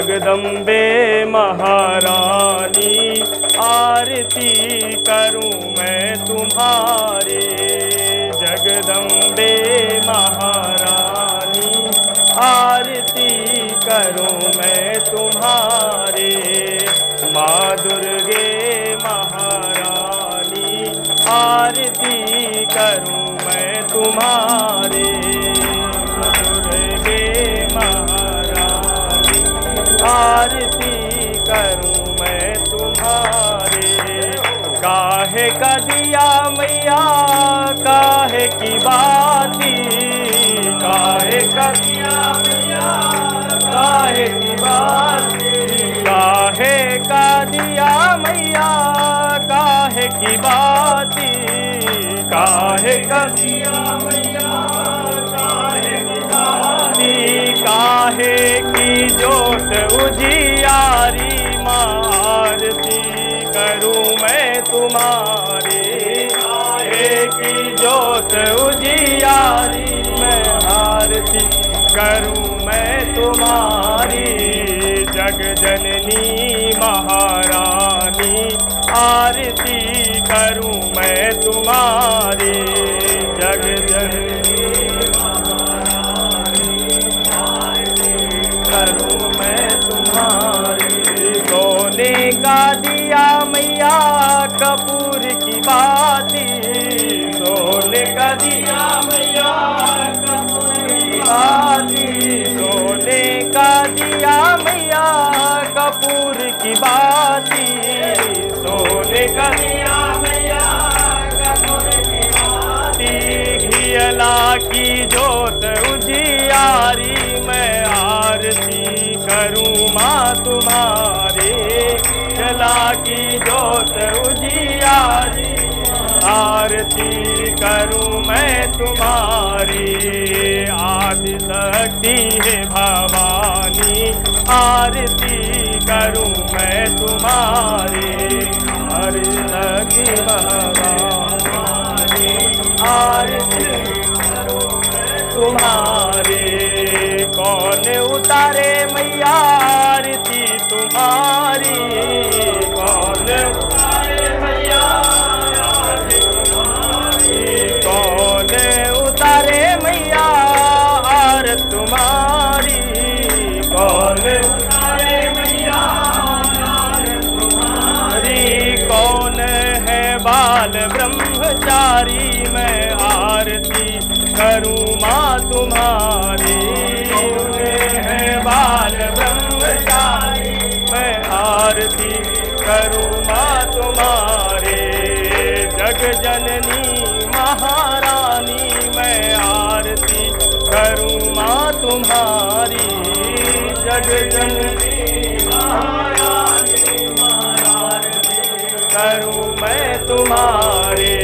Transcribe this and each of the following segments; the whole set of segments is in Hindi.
जगदम्बे महारानी आरती करूं मैं तुम्हारे। जगदम्बे महारानी आरती करूं मैं तुम्हारे। माँ दुर्गे महारानी आरती करूं मैं तुम्हारे। दुर्गे महारानी आरती करूं मैं तुम्हारे। काहे का दिया मैया काहे की बाती, काहे का दिया मैया काहे की बाती। काहे का दिया मैया काहे की बाती, काहे का दिया मैया काहे की बाती। काहे की जोत उजियारी आरती करूं मैं तुम्हारे। काहे की जोत उजियारी मैं आरती करूं मैं तुम्हारी। जग जननी महारानी आरती करूं मैं तुम्हारी। जग जननी महारानी आरती करूं मैं तुम्हारी। सोने का दिया मैया कपूर की बाती, सोने का दिया मैया कपूर की बाती। सोने का दिया मैया कपूर की बाती। सोने का दिया मैया कपूर की बाती। घियला की जोत उजियारी मैं आरती करूं माँ तुम्हारे। घियला की जोत उजियारी आरती करूं मैं तुम्हारी। आदि शक्ति है भवानी आरती करूं मैं तुम्हारी। आदि शक्ति भवानी आरती करूं मैं तुम्हारी। कौन उतारे मैया आरती तुम्हारी, कौन उतारे मैया आरती तुम्हारी। कौन उतारे मैया आरती तुम्हारी, कौन उतारे मैया आरती तुम्हारी। कौन है बाल ब्रह्मचारी मैं आरती करूं माँ तुम्हारी। कौन है बाल ब्रह्मचारी मैं आरती करूं माँ तुम्हारे। जग जननी महारानी मैं आरती करूं माँ तुम्हारी। जग जननी महारानी आरती करूं मैं तुम्हारे।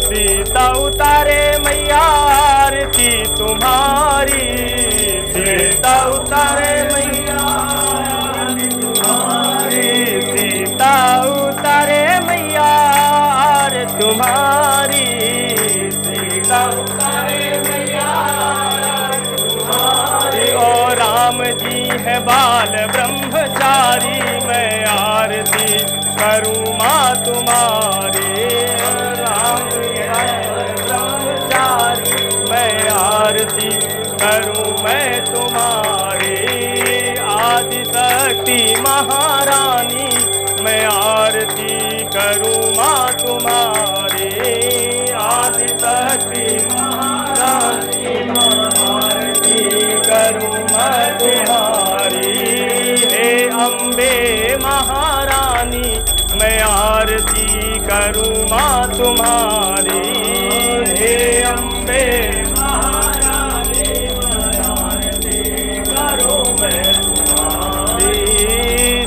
सीता उतारे मैया आरती तुम्हारी। सीता उतारे मैया आरती तुम्हारी। सीता उतारे मैया आरती तुम्हारी। सीता उतारे मैया आरती तुम्हारी। और राम जी है बाल ब्रह्मचारी मैं आरती करूं माँ तुम्हारे। राम है ब्रह्मचारी मैं आरती करूं मैं तुम्हारे। आदि शक्ति महारानी मैं आरती करूं माँ तुम्हारे। आदि शक्ति महारानी आरती करूं मैं तुम्हारी। हे अम्बे महारानी मैं आरती करूं माँ तुम्हारी। हे अम्बे महारानी आरती करूं मैं तुम्हारी।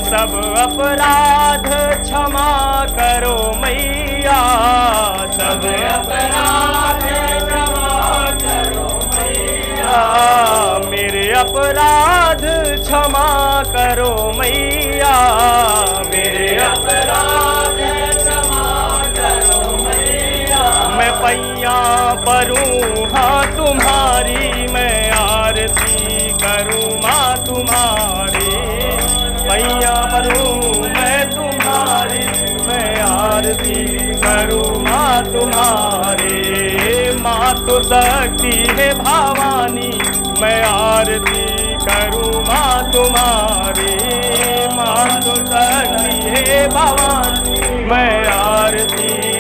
सब अपराध क्षमा करो मैया, सब अपराध क्षमा करो मैया। मेरे अपराध क्षमा करो मैया। मेरे अपराध क्षमा करो मैया। मैं पैया परूं हाँ तुम्हारी मैं आरती करूं माँ तुम्हारी। तो शक्ति है भवानी, मैं आरती करूँ माँ तुम्हारी। माँ तो शक्ति है भवानी, मैं आरती